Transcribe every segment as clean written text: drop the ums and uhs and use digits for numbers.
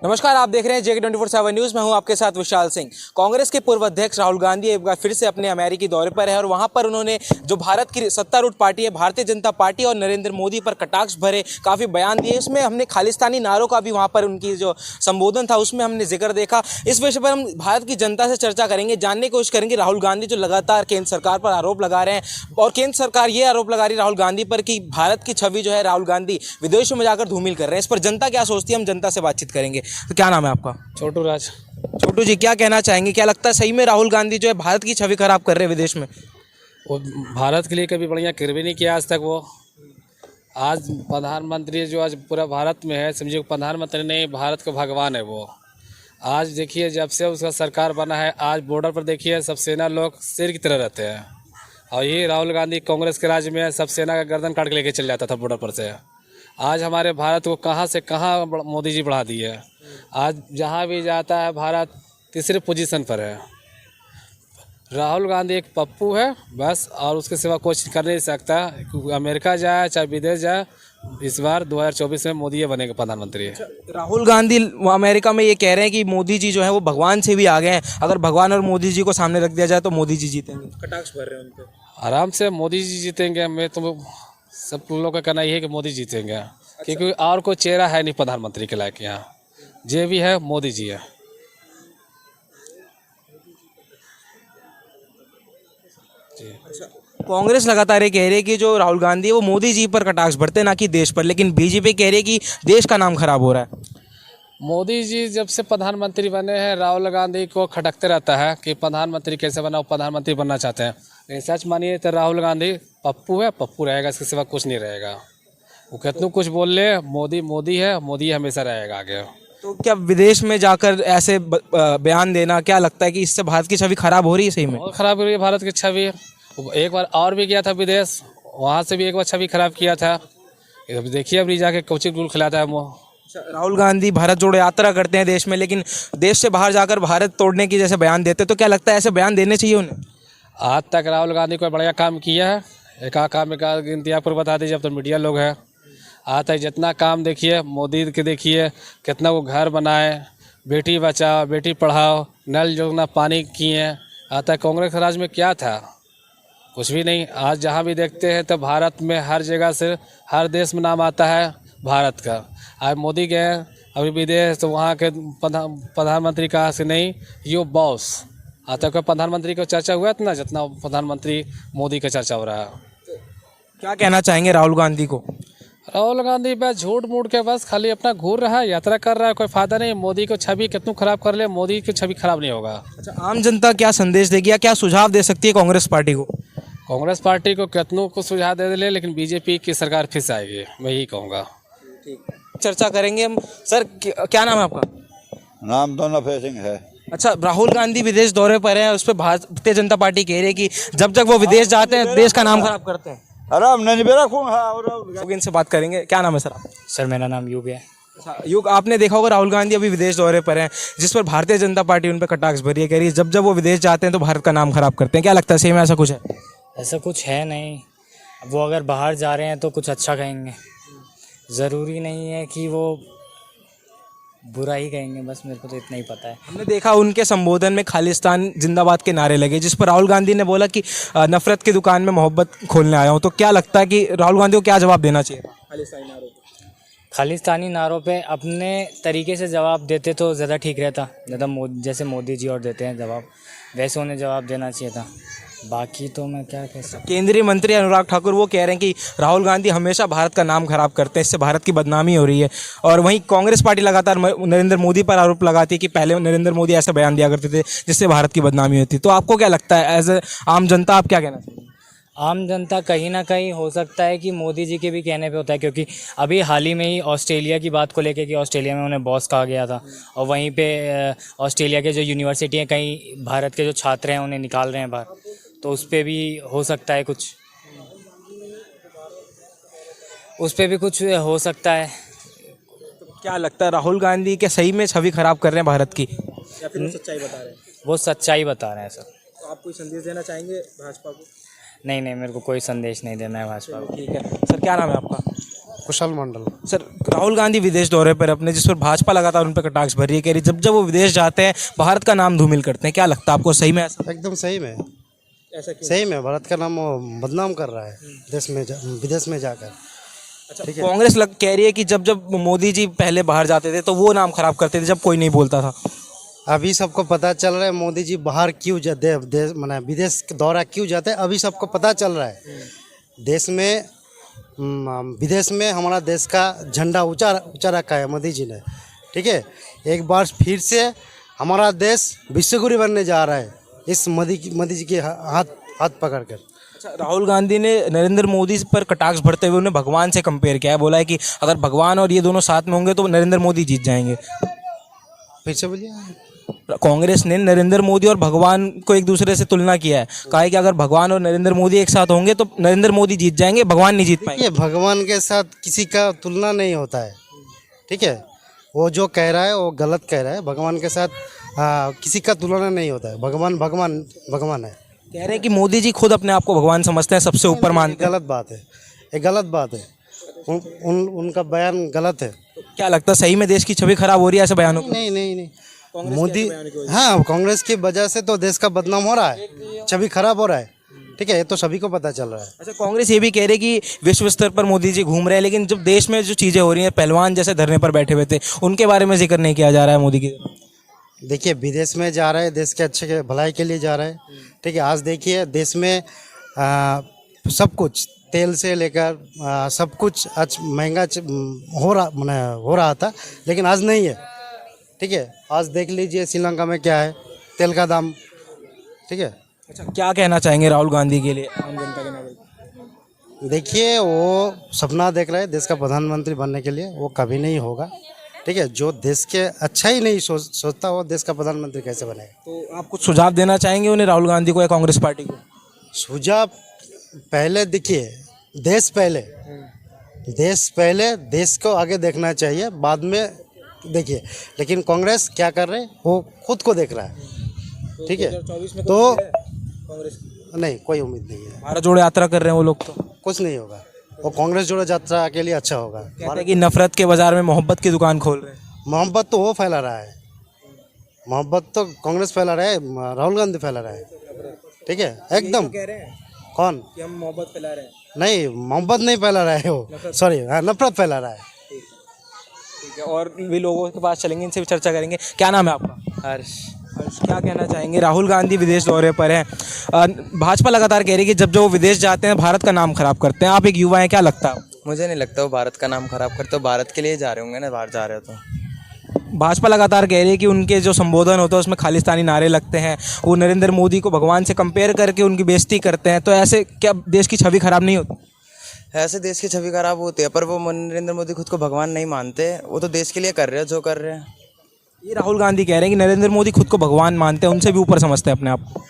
नमस्कार, आप देख रहे हैं JK24/7 न्यूज़। मैं हूं आपके साथ विशाल सिंह। कांग्रेस के पूर्व अध्यक्ष राहुल गांधी एक बार फिर से अपने अमेरिकी दौरे पर है और वहां पर उन्होंने जो भारत की सत्तारूढ़ पार्टी है भारतीय जनता पार्टी और नरेंद्र मोदी पर कटाक्ष भरे काफ़ी बयान दिए। इसमें हमने खालिस्तानी नारों का भी वहां पर उनकी जो संबोधन था उसमें हमने जिक्र देखा। इस विषय पर हम भारत की जनता से चर्चा करेंगे, जानने की कोशिश करेंगे राहुल गांधी जो लगातार केंद्र सरकार पर आरोप लगा रहे हैं और केंद्र सरकार ये आरोप लगा रही है राहुल गांधी पर कि भारत की छवि जो है राहुल गांधी विदेशों में जाकर धूमिल कर रहे हैं। इस पर जनता क्या सोचती है, हम जनता से बातचीत करेंगे। तो क्या नाम है आपका? छोटू राज। छोटू जी, क्या कहना चाहेंगे? क्या लगता है सही में राहुल गांधी जो है भारत की छवि खराब कर रहे हैं विदेश में? वो भारत के लिए कभी बढ़िया कर भी नहीं किया आज तक। वो आज प्रधानमंत्री जो आज पूरा भारत में है, समझिए प्रधानमंत्री नहीं, भारत का भगवान है वो। आज देखिए जब से उसका सरकार बना है, आज बॉर्डर पर देखिए सब सेना लोग शेर की तरह रहते हैं। और ये राहुल गांधी कांग्रेस के राज में सब सेना का गर्दन काट के लेके चल जाता था बॉर्डर पर से। आज हमारे भारत को कहाँ से कहाँ मोदी जी बढ़ा दिए। आज जहाँ भी जाता है भारत तीसरे पोजीशन पर है। राहुल गांधी एक पप्पू है बस, और उसके सिवा कुछ कर नहीं सकता। अमेरिका जाए चाहे विदेश जाए, इस बार 2024 में मोदी ये बनेगा प्रधानमंत्री। राहुल गांधी अमेरिका में ये कह रहे हैं कि मोदी जी जो है वो भगवान से भी आगे हैं। अगर भगवान और मोदी जी को सामने रख दिया जाए तो मोदी जी जीतेंगे। कटाक्ष भर रहे हैं उनके। आराम से मोदी जी जीतेंगे। मैं तो सब लोगों का कहना ये है कि मोदी जीतेंगे। क्योंकि और कोई चेहरा है नहीं प्रधानमंत्री के लायक यहाँ। जो भी है मोदी जी है। कांग्रेस लगातार ये कह रही है कि जो राहुल गांधी है वो मोदी जी पर कटाक्ष भरते हैं, ना कि देश पर। लेकिन बीजेपी कह रही है कि देश का नाम खराब हो रहा है। मोदी जी जब से प्रधानमंत्री बने हैं, राहुल गांधी को खटकते रहता है कि प्रधानमंत्री कैसे बना, वो प्रधानमंत्री बनना चाहते हैं। लेकिन सच मानिए तो राहुल गांधी पप्पू है, पप्पू रहेगा, इसके सिवा कुछ नहीं रहेगा। वो कितना कुछ बोल ले, मोदी मोदी है, मोदी हमेशा रहेगा आगे। तो क्या विदेश में जाकर ऐसे बयान देना, क्या लगता है कि इससे भारत की छवि खराब हो रही है? सही में बहुत खराब हो रही है भारत की छवि। एक बार और भी गया था विदेश, वहाँ से भी एक बार छवि खराब किया था। देखिए अभी जाके कोचिंग गुल खिलाता है वो। राहुल गांधी भारत जोड़ो यात्रा करते हैं देश में, लेकिन देश से बाहर जाकर भारत तोड़ने की जैसे बयान देते, तो क्या लगता है ऐसे बयान देने चाहिए उन्हें? आज तक राहुल गांधी कोई बढ़िया काम किया है? एक काम का गिनती आपको बता दीजिए, अब तो मीडिया लोग हैं। आज तक जितना काम देखिए मोदी के, देखिए कितना वो घर बनाए, बेटी बचाओ बेटी पढ़ाओ, नल योजना पानी किए। आज तक कांग्रेस राज में क्या था? कुछ भी नहीं। आज जहाँ भी देखते हैं तो भारत में हर जगह से हर देश में नाम आता है भारत का। आज मोदी गए अभी विदेश, तो वहाँ के प्रधानमंत्री कहा से नहीं, यो बॉस। आज तक प्रधानमंत्री का चर्चा हुआ था ना जितना प्रधानमंत्री मोदी का चर्चा हो रहा है। क्या कहना चाहेंगे राहुल गांधी को? राहुल गांधी बस झूठ मूठ के बस खाली अपना घूर रहा है, यात्रा कर रहा है, कोई फायदा नहीं। मोदी को छवि कितना खराब कर ले, मोदी की छवि खराब नहीं होगा। अच्छा, आम जनता क्या संदेश देगी या क्या सुझाव दे सकती है कांग्रेस पार्टी को? कांग्रेस पार्टी को कितनों को सुझाव दे ले, लेकिन बीजेपी की सरकार फिर से आएगी, मैं यही कहूँगा। चर्चा करेंगे हम। सर, क्या नाम है आपका? नाम तो नफे सिंह है। अच्छा, राहुल गांधी विदेश दौरे पर हैं, उस पर भारतीय जनता पार्टी कह रही है कि जब तक वो विदेश जाते हैं देश का नाम खराब करते हैं। अरे हमने नहीं बेरा खून लोग इनसे बात करेंगे। क्या नाम है सर आप? सर मेरा नाम युग है। अच्छा युग, आपने देखा होगा राहुल गांधी अभी विदेश दौरे पर हैं, जिस पर भारतीय जनता पार्टी उन पर कटाक्ष भरी है, कह रही है जब जब वो विदेश जाते हैं तो भारत का नाम खराब करते हैं। क्या लगता है सही में ऐसा कुछ है? ऐसा कुछ है नहीं। वो अगर बाहर जा रहे हैं तो कुछ अच्छा कहेंगे, ज़रूरी नहीं है कि वो बुरा ही कहेंगे। बस मेरे को तो इतना ही पता है। हमने देखा उनके संबोधन में खालिस्तान जिंदाबाद के नारे लगे, जिस पर राहुल गांधी ने बोला कि नफरत की दुकान में मोहब्बत खोलने आया हूँ। तो क्या लगता है कि राहुल गांधी को क्या जवाब देना चाहिए खालिस्तानी नारों पे? खालिस्तानी नारों पे अपने तरीके से जवाब देते तो ज़्यादा ठीक रहता। जैसे मोदी जी और देते हैं जवाब, वैसे उन्हें जवाब देना चाहिए था। बाकी तो मैं क्या कह सकता। केंद्रीय मंत्री अनुराग ठाकुर वो कह रहे हैं कि राहुल गांधी हमेशा भारत का नाम खराब करते हैं, इससे भारत की बदनामी हो रही है। और वहीं कांग्रेस पार्टी लगातार नरेंद्र मोदी पर आरोप लगाती है कि पहले नरेंद्र मोदी ऐसे बयान दिया करते थे जिससे भारत की बदनामी होती। तो आपको क्या लगता है एज ए आम जनता, आप क्या कहना चाहिए? आम जनता कहीं ना कहीं हो सकता है कि मोदी जी के भी कहने पे होता है, क्योंकि अभी हाल ही में ही ऑस्ट्रेलिया की बात को लेके कि ऑस्ट्रेलिया में उन्हें बॉस कहा गया था, और वहीं पे ऑस्ट्रेलिया के जो यूनिवर्सिटी हैं, कई भारत के जो छात्र हैं उन्हें निकाल रहे हैं बाहर, तो उस पर भी हो सकता है कुछ, उस पर भी कुछ हो सकता है। क्या लगता है राहुल गांधी क्या सही में छवि खराब कर रहे हैं भारत की, या फिर वो सच्चाई बता रहे हैं? वो सच्चाई बता रहे हैं सर। तो आप कोई संदेश देना चाहेंगे भाजपा को? नहीं, मेरे को कोई संदेश नहीं देना है भाजपा को। ठीक है सर, क्या नाम है आपका? कुशल मंडल। सर, राहुल गांधी विदेश दौरे पर अपने, जिस पर भाजपा लगातार उन पर कटाक्ष भर रही है, कह रही जब जब वो विदेश जाते हैं भारत का नाम धूमिल करते हैं, क्या लगता है आपको, सही में ऐसा? एकदम सही में, ऐसा क्यों? सही में भारत का नाम वो बदनाम कर रहा है विदेश में जाकर। अच्छा, कांग्रेस कह रही है कि जब जब मोदी जी पहले बाहर जाते थे तो वो नाम खराब करते थे, जब कोई नहीं बोलता था। अभी सबको पता चल रहा है मोदी जी बाहर क्यों जाते, माने विदेश का दौरा क्यों जाते हैं, अभी सबको पता चल रहा है। देश में विदेश में हमारा देश का झंडा ऊंचा रखा है मोदी जी ने, ठीक है। एक बार फिर से हमारा देश विश्वगुरु बनने जा रहा है इस मोदी जी के हाथ पकड़कर। अच्छा, राहुल गांधी ने नरेंद्र मोदी पर कटाक्ष भरते हुए उन्हें भगवान से कंपेयर किया है, बोला है कि अगर भगवान और ये दोनों साथ में होंगे तो नरेंद्र मोदी जीत जाएंगे। फिर से बोलिए। कांग्रेस ने नरेंद्र मोदी और भगवान को एक दूसरे से तुलना किया है, कहा है कि अगर भगवान और नरेंद्र मोदी एक साथ होंगे तो नरेंद्र मोदी जीत जाएंगे, भगवान नहीं जीत पाएंगे। ये भगवान के साथ किसी का तुलना नहीं होता है, ठीक है। वो जो कह रहा है वो गलत कह रहा है। भगवान के साथ किसी का तुलना नहीं होता है। भगवान है। कह रहे हैं कि मोदी जी खुद अपने आप को भगवान समझते हैं, सबसे ऊपर मानते हैं। गलत बात है, ये गलत बात है। उनका बयान गलत है। क्या लगता है, सही में देश की छवि खराब हो रही है ऐसे बयानों को? नहीं मोदी, हाँ, कांग्रेस की वजह से तो देश का बदनाम हो रहा है, छवि खराब हो रहा है, ठीक है। ये तो सभी को पता चल रहा है। अच्छा, कांग्रेस ये भी कह रही है कि विश्व स्तर पर मोदी जी घूम रहे हैं, लेकिन जब देश में जो चीज़ें हो रही हैं, पहलवान जैसे धरने पर बैठे हुए थे, उनके बारे में जिक्र नहीं किया जा रहा है मोदी की। देखिए, विदेश में जा रहा है, देश के अच्छे के भलाई के लिए जा रहा है, ठीक है। आज देखिए देश में सब कुछ, तेल से लेकर सब कुछ आज महंगा हो रहा था, लेकिन आज नहीं है, ठीक है। आज देख लीजिए श्रीलंका में क्या है तेल का दाम, ठीक है। अच्छा, क्या कहना चाहेंगे राहुल गांधी के लिए आम जनता के नागरिक? देखिए, वो सपना देख रहे हैं देश का प्रधानमंत्री बनने के लिए, वो कभी नहीं होगा, ठीक है। जो देश के अच्छा ही नहीं सोचता वो देश का प्रधानमंत्री कैसे बनेगा? तो आप कुछ सुझाव देना चाहेंगे उन्हें, राहुल गांधी को या कांग्रेस पार्टी को? सुझाव, पहले देखिए, देश पहले, देश को आगे देखना चाहिए, बाद में देखिए। लेकिन कांग्रेस क्या कर रहे हैं, वो खुद को देख रहा है, ठीक है। तो कांग्रेस नहीं, कोई उम्मीद नहीं है। भारत जोड़ो यात्रा कर रहे हैं वो लोग, तो कुछ नहीं होगा। वो कांग्रेस जोड़ो यात्रा के लिए अच्छा होगा। कहते हैं कि नफरत के बाजार में मोहब्बत की दुकान खोल रहे हैं। मोहब्बत तो वो फैला रहा है, मोहब्बत तो कांग्रेस फैला रहा है, राहुल गांधी फैला रहा है, ठीक है। एकदम। कह रहे हैं कौन? कि हम मोहब्बत फैला रहे हैं। नहीं, मोहब्बत नहीं फैला रहा है वो, सॉरी, नफरत फैला रहा है। ठीक है, और भी लोगों के पास चलेंगे, इनसे भी चर्चा करेंगे। क्या नाम है आपका? हर्ष। क्या कहना चाहेंगे, राहुल गांधी विदेश दौरे पर हैं, भाजपा लगातार कह रही है कि जब जो वो विदेश जाते हैं भारत का नाम खराब करते हैं, आप एक युवा हैं, क्या लगता है? मुझे नहीं लगता वो भारत का नाम खराब करते, वो भारत के लिए जा रहे होंगे ना, बाहर जा रहे हो तो। भाजपा लगातार कह रही है कि उनके जो संबोधन होते हैं उसमें खालिस्तानी नारे लगते हैं, वो नरेंद्र मोदी को भगवान से कंपेयर करके उनकी बेइज्जती करते हैं, तो ऐसे क्या देश की छवि खराब नहीं होती? ऐसे देश की छवि खराब होती है, पर वो नरेंद्र मोदी खुद को भगवान नहीं मानते, वो तो देश के लिए कर रहे हैं जो कर रहे हैं। ये राहुल गांधी कह रहे हैं कि नरेंद्र मोदी खुद को भगवान मानते हैं, उनसे भी ऊपर समझते हैं अपने आप को।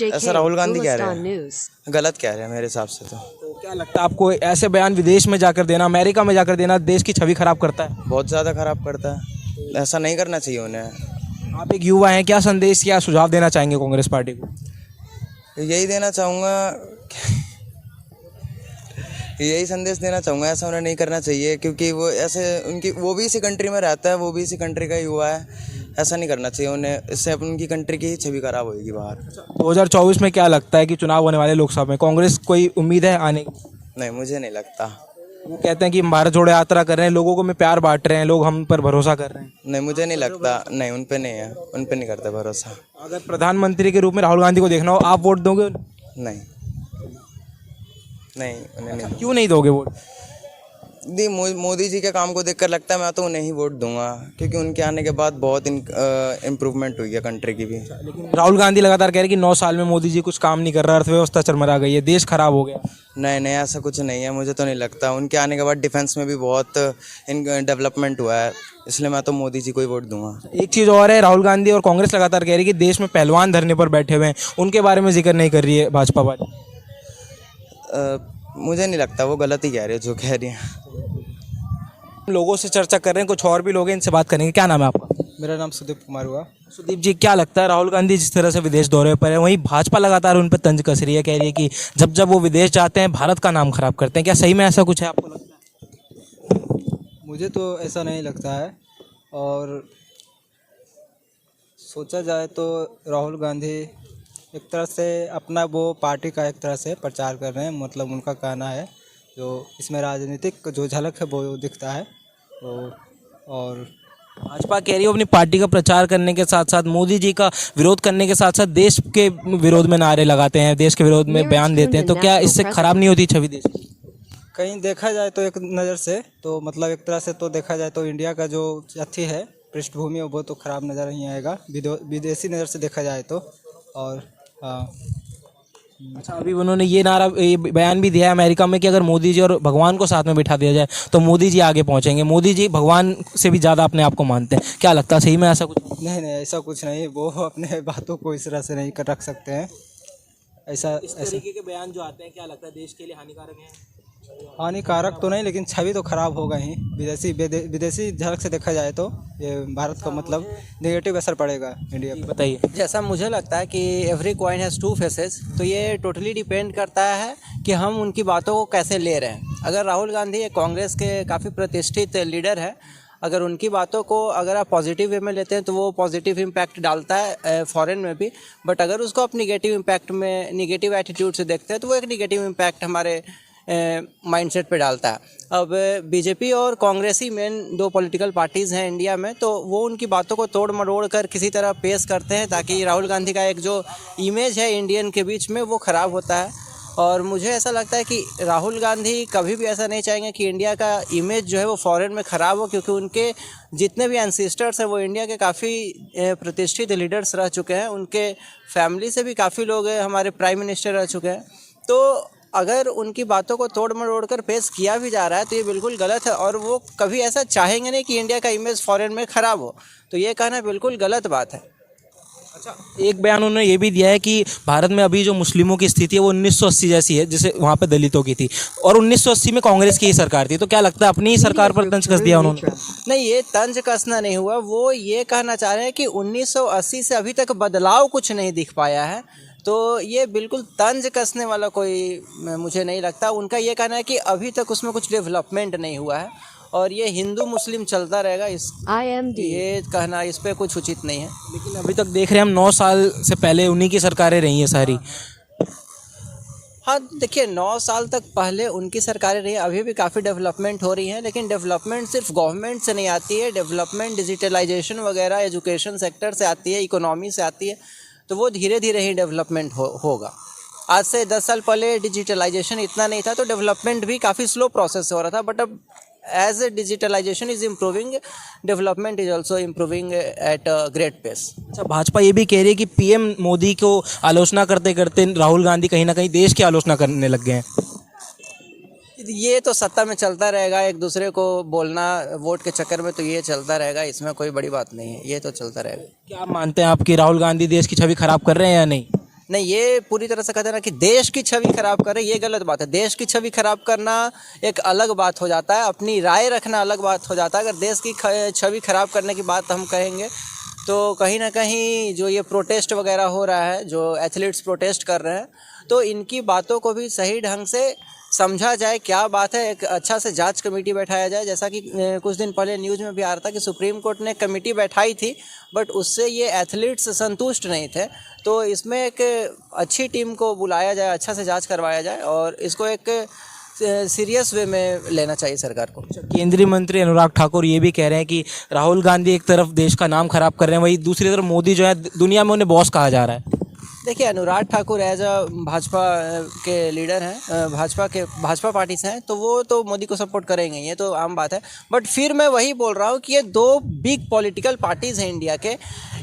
ऐसा राहुल गांधी कह रहे हैं, गलत कह रहे हैं मेरे हिसाब से। तो क्या लगता है आपको, ऐसे बयान विदेश में जाकर देना, अमेरिका में जाकर देना, देश की छवि खराब करता है? बहुत ज़्यादा खराब करता है, ऐसा नहीं करना चाहिए उन्हें। आप एक युवा हैं, क्या संदेश, क्या सुझाव देना चाहेंगे कांग्रेस पार्टी को? यही देना चाहूँगा, यही संदेश देना चाहूँगा, ऐसा उन्हें नहीं करना चाहिए, क्योंकि वो ऐसे वो भी इसी कंट्री में रहता है, वो भी इसी कंट्री का युवा है, ऐसा नहीं करना चाहिए उन्हें, इससे उनकी कंट्री की छवि खराब होगी बाहर। 2024 में क्या लगता है कि चुनाव होने वाले लोकसभा में कांग्रेस कोई उम्मीद है आने की? नहीं, मुझे नहीं लगता। वो कहते हैं कि हम भारत जोड़ो यात्रा कर रहे हैं, लोगों को में प्यार बांट रहे हैं, लोग हम पर भरोसा कर रहे हैं। नहीं, मुझे नहीं लगता, नहीं, उन पे नहीं है, उन पे नहीं करते भरोसा। अगर प्रधानमंत्री के रूप में राहुल गांधी को देखना हो, आप वोट दोगे? नहीं, उन्हें नहीं। क्यों नहीं दोगे वोट? मोदी जी के काम को देखकर लगता है मैं तो उन्हें ही वोट दूंगा, क्योंकि उनके आने के बाद बहुत इम्प्रूवमेंट हुई है कंट्री की भी। लेकिन राहुल गांधी लगातार कह रहे हैं कि 9 साल में मोदी जी कुछ काम नहीं कर रहा, अर्थव्यवस्था चरमरा गई है, देश खराब हो गया। नहीं, ऐसा कुछ नहीं है, मुझे तो नहीं लगता। उनके आने के बाद डिफेंस में भी बहुत डेवलपमेंट हुआ है, इसलिए मैं तो मोदी जी को ही वोट दूंगा। एक चीज़ और है, राहुल गांधी और कांग्रेस लगातार कह रही है कि देश में पहलवान धरने पर बैठे हुए हैं, उनके बारे में जिक्र नहीं कर रही है भाजपा पार्टी। मुझे नहीं लगता, वो गलत ही कह रही है जो कह रही है। लोगों से चर्चा कर रहे हैं, कुछ और भी लोग हैं, इनसे बात करेंगे। क्या नाम है आपका? मेरा नाम सुदीप कुमार हुआ। सुदीप जी, क्या लगता है राहुल गांधी जिस तरह से विदेश दौरे पर है, वहीं भाजपा लगातार उन पर तंज कस रही है, कह रही है कि जब जब वो विदेश जाते हैं भारत का नाम खराब करते हैं, क्या सही में ऐसा कुछ है आपको लगता है? मुझे तो ऐसा नहीं लगता है। और सोचा जाए तो राहुल गांधी एक तरह से अपना वो पार्टी का एक तरह से प्रचार कर रहे हैं, मतलब उनका कहना है जो इसमें राजनीतिक जो झलक है वो दिखता है। और भाजपा कह रही है अपनी पार्टी का प्रचार करने के साथ साथ मोदी जी का विरोध करने के साथ साथ देश के विरोध में नारे लगाते हैं, देश के विरोध में बयान देते हैं, तो क्या इससे खराब नहीं होती छवि देश की? कहीं देखा जाए तो एक नज़र से तो मतलब एक तरह से तो देखा जाए तो इंडिया का जो अथी है पृष्ठभूमि है वो तो ख़राब नज़र नहीं आएगा विदेशी नज़र से देखा जाए तो। और हाँ, अच्छा, अभी उन्होंने ये बयान भी दिया है अमेरिका में कि अगर मोदी जी और भगवान को साथ में बिठा दिया जाए तो मोदी जी आगे पहुंचेंगे। मोदी जी भगवान से भी ज़्यादा अपने आप को मानते हैं, क्या लगता है सही में ऐसा कुछ? नहीं ऐसा कुछ नहीं, वो अपने बातों को इस तरह से नहीं रख सकते हैं। ऐसा इस तरीके के बयान जो आते हैं क्या लगता है देश के लिए हानिकारक हैं? हानिकारक तो नहीं, लेकिन छवि तो खराब होगा ही। विदेशी झलक से देखा जाए तो ये भारत का मतलब नेगेटिव असर पड़ेगा इंडिया पर। बताइए। जैसा मुझे लगता है कि every coin has two faces, तो ये टोटली डिपेंड करता है कि हम उनकी बातों को कैसे ले रहे हैं। अगर राहुल गांधी एक कांग्रेस के काफ़ी प्रतिष्ठित लीडर है, अगर उनकी बातों को अगर आप पॉजिटिव वे में लेते हैं तो वो पॉजिटिव इम्पैक्ट डालता है फॉरेन में भी, बट अगर उसको आप निगेटिव इम्पैक्ट में निगेटिव एटीट्यूड से देखते हैं तो वो एक निगेटिव इम्पैक्ट हमारे माइंडसेट पे डालता है। अब बीजेपी और कांग्रेस ही मेन दो पॉलिटिकल पार्टीज़ हैं इंडिया में, तो वो उनकी बातों को तोड़ मरोड़ कर किसी तरह पेश करते हैं ताकि राहुल गांधी का एक जो इमेज है इंडियन के बीच में वो ख़राब होता है। और मुझे ऐसा लगता है कि राहुल गांधी कभी भी ऐसा नहीं चाहेंगे कि इंडिया का इमेज जो है वो फॉरेन में ख़राब हो, क्योंकि उनके जितने भी एंसेस्टर्स हैं वो इंडिया के काफ़ी प्रतिष्ठित लीडर्स रह चुके हैं, उनके फैमिली से भी काफ़ी लोग हमारे प्राइम मिनिस्टर रह चुके हैं। तो अगर उनकी बातों को तोड़ मरोड़ कर पेश किया भी जा रहा है तो ये बिल्कुल गलत है, और वो कभी ऐसा चाहेंगे नहीं कि इंडिया का इमेज फॉरेन में ख़राब हो, तो ये कहना बिल्कुल गलत बात है। अच्छा, एक बयान उन्होंने ये भी दिया है कि भारत में अभी जो मुस्लिमों की स्थिति है वो 1980 जैसी है जैसे वहाँ पे दलितों की थी, और 1980 में कांग्रेस की ही सरकार थी, तो क्या लगता है अपनी ही सरकार पर तंज कस दिया उन्होंने? नहीं, ये तंज कसना नहीं हुआ, वो ये कहना चाह रहे हैं कि 1980 से अभी तक बदलाव कुछ नहीं दिख पाया है, तो ये बिल्कुल तंज कसने वाला कोई मुझे नहीं लगता। उनका ये कहना है कि अभी तक उसमें कुछ डेवलपमेंट नहीं हुआ है और ये हिंदू मुस्लिम चलता रहेगा, ये कहना इस पे कुछ उचित नहीं है। लेकिन अभी तक देख रहे हैं हम 9 साल से पहले उन्हीं की सरकारें रही हैं सारी। हाँ देखिए, 9 साल तक पहले उनकी सरकारें रही, अभी भी काफ़ी डेवलपमेंट हो रही है, लेकिन डेवलपमेंट सिर्फ गवर्नमेंट से नहीं आती है, डेवलपमेंट डिजिटलाइजेशन वगैरह एजुकेशन सेक्टर से आती है, इकोनॉमी से आती है, तो वो धीरे धीरे ही डेवलपमेंट होगा। आज से 10 साल पहले डिजिटलाइजेशन इतना नहीं था तो डेवलपमेंट भी काफ़ी स्लो प्रोसेस से हो रहा था, बट अब as digitalisation is improving, development is also improving at a great pace. अच्छा, भाजपा ये भी कह रही है कि पीएम मोदी को आलोचना करते करते राहुल गांधी कहीं ना कहीं देश की आलोचना करने लग गए हैं। ये तो सत्ता में चलता रहेगा, एक दूसरे को बोलना वोट के चक्कर में, तो ये चलता रहेगा, इसमें कोई बड़ी बात नहीं है, ये तो चलता रहेगा। क्या आप मानते हैं आप कि राहुल गांधी देश की छवि खराब कर रहे हैं या नहीं? नहीं, ये पूरी तरह से कहते हैं ना कि देश की छवि खराब कर रहे, ये गलत बात है। देश की छवि खराब करना एक अलग बात हो जाता है, अपनी राय रखना अलग बात हो जाता है। अगर देश की छवि खराब करने की बात हम कहेंगे तो कहीं ना कहीं जो ये प्रोटेस्ट वगैरह हो रहा है, जो एथलीट्स प्रोटेस्ट कर रहे हैं, तो इनकी बातों को भी सही ढंग से समझा जाए क्या बात है, एक अच्छा से जांच कमेटी बैठाया जाए। जैसा कि कुछ दिन पहले न्यूज़ में भी आ रहा था कि सुप्रीम कोर्ट ने कमेटी बैठाई थी, बट उससे ये एथलीट्स संतुष्ट नहीं थे, तो इसमें एक अच्छी टीम को बुलाया जाए, अच्छा से जांच करवाया जाए और इसको एक सीरियस वे में लेना चाहिए सरकार को। केंद्रीय मंत्री अनुराग ठाकुर ये भी कह रहे हैं कि राहुल गांधी एक तरफ देश का नाम खराब कर रहे हैं, वहीं दूसरी तरफ मोदी जो है दुनिया में उन्हें बॉस कहा जा रहा है। देखिए, अनुराग ठाकुर एज अ भाजपा के लीडर हैं, भाजपा पार्टी से हैं, तो वो तो मोदी को सपोर्ट करेंगे, ये तो आम बात है। बट फिर मैं वही बोल रहा हूँ कि ये दो बिग पॉलिटिकल पार्टीज़ हैं इंडिया के,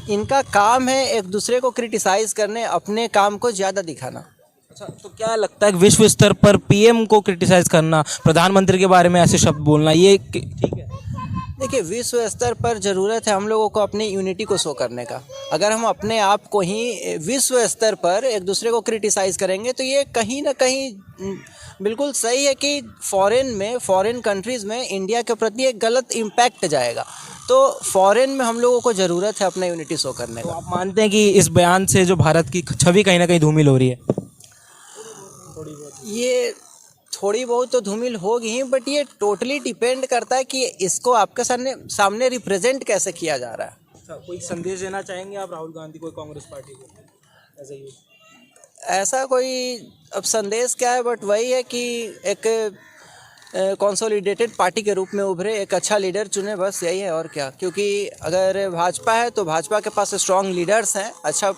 इनका काम है एक दूसरे को क्रिटिसाइज़ करने, अपने काम को ज़्यादा दिखाना। अच्छा, तो क्या लगता है विश्व स्तर पर पीएम को क्रिटिसाइज करना, प्रधानमंत्री के बारे में ऐसे शब्द बोलना, ये ठीक है? देखिए, विश्व स्तर पर ज़रूरत है हम लोगों को अपनी यूनिटी को शो करने का। अगर हम अपने आप को ही विश्व स्तर पर एक दूसरे को क्रिटिसाइज़ करेंगे तो ये कहीं ना कहीं बिल्कुल सही है कि फॉरेन कंट्रीज़ में इंडिया के प्रति एक गलत इम्पैक्ट जाएगा। तो फॉरेन में हम लोगों को ज़रूरत है अपना यूनिटी शो करने तो का। आप मानते हैं कि इस बयान से जो भारत की छवि कहीं ना कहीं धूमिल हो रही है? ये थोड़ी बहुत तो धूमिल होगी ही, बट ये टोटली डिपेंड करता है कि इसको आपके सामने रिप्रेजेंट कैसे किया जा रहा है। अच्छा, कोई संदेश देना चाहेंगे आप राहुल गांधी को, कांग्रेस पार्टी को ऐसे ही? ऐसा कोई अब संदेश क्या है, बट वही है कि एक कंसोलिडेटेड पार्टी के रूप में उभरे, एक अच्छा लीडर चुने, बस यही है और क्या। क्योंकि अगर भाजपा है तो भाजपा के पास स्ट्रॉन्ग लीडर्स हैं, अच्छा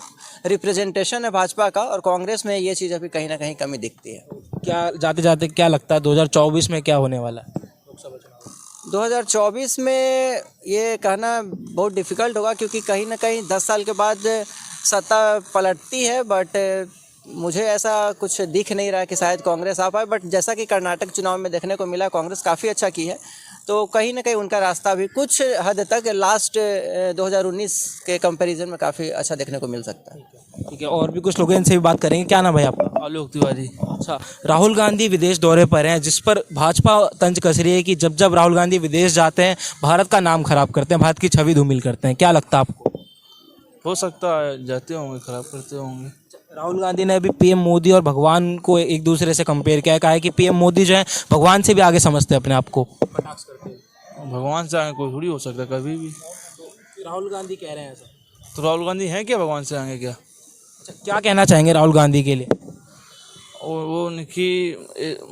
रिप्रेजेंटेशन है भाजपा का, और कांग्रेस में ये चीज़ अभी कहीं ना कहीं कमी दिखती है। क्या जाते जाते क्या लगता है 2024 में क्या होने वाला है लोकसभा चुनाव? 2024 में ये कहना बहुत डिफ़िकल्ट होगा, क्योंकि कहीं ना कहीं 10 साल के बाद सत्ता पलटती है, बट मुझे ऐसा कुछ दिख नहीं रहा है कि शायद कांग्रेस आ पाए। बट जैसा कि कर्नाटक चुनाव में देखने को मिला, कांग्रेस काफ़ी अच्छा की है, तो कहीं ना कहीं उनका रास्ता भी कुछ हद तक लास्ट 2019 के कंपैरिजन में काफ़ी अच्छा देखने को मिल सकता है। ठीक है, और भी कुछ लोग हैं, इनसे भी बात करेंगे। क्या नाम है आपका? आलोक तिवारी। अच्छा, राहुल गांधी विदेश दौरे पर हैं, जिस पर भाजपा तंज कस रही है कि जब जब राहुल गांधी विदेश जाते हैं भारत का नाम खराब करते हैं, भारत की छवि धूमिल करते हैं। क्या लगता है आपको? हो सकता है जाते होंगे, खराब करते होंगे। राहुल गांधी ने अभी पीएम मोदी और भगवान को एक दूसरे से कंपेयर किया है, कहा है कि पीएम मोदी जो है भगवान से भी आगे समझते हैं अपने आप को। भगवान से आगे कोई थोड़ी हो सकता कभी भी। राहुल गांधी कह रहे हैं ऐसा, तो राहुल गांधी हैं क्या भगवान से आगे क्या? अच्छा, क्या कहना चाहेंगे राहुल गांधी के लिए? और वो उनकी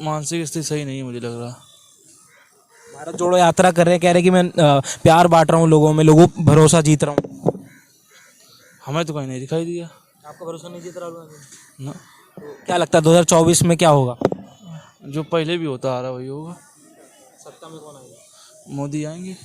मानसिक स्थिति सही नहीं मुझे लग रहा। भारत जोड़ो यात्रा कर रहे हैं, कह रहे हैं कि मैं प्यार बांट रहा हूँ लोगों में, लोगों भरोसा जीत रहा हूँ। हमें तो कहीं नहीं दिखाई दिया। आपका भरोसा नहीं जीत राहुल गांधी? ना, क्या लगता है 2024 में क्या होगा? जो पहले भी होता आ रहा वही होगा। सत्ता में कौन आएगा? मोदी आएंगे।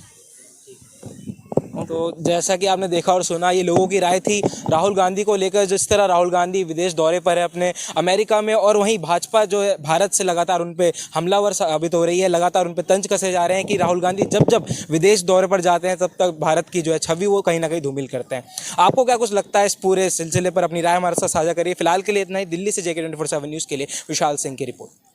तो जैसा कि आपने देखा और सुना, ये लोगों की राय थी राहुल गांधी को लेकर। जिस तरह राहुल गांधी विदेश दौरे पर है अपने अमेरिका में, और वहीं भाजपा जो है भारत से लगातार उन पे हमलावर साबित हो रही है, लगातार उन पे तंज कसे जा रहे हैं कि राहुल गांधी जब जब विदेश दौरे पर जाते हैं तब तक भारत की जो है छवि वो कहीं ना कहीं धूमिल करते हैं। आपको क्या कुछ लगता है इस पूरे सिलसिले पर? अपनी राय हमारे साथ साझा करिए। फिलहाल के लिए इतना ही। दिल्ली से JK 24/7 न्यूज़ के लिए विशाल सिंह की रिपोर्ट।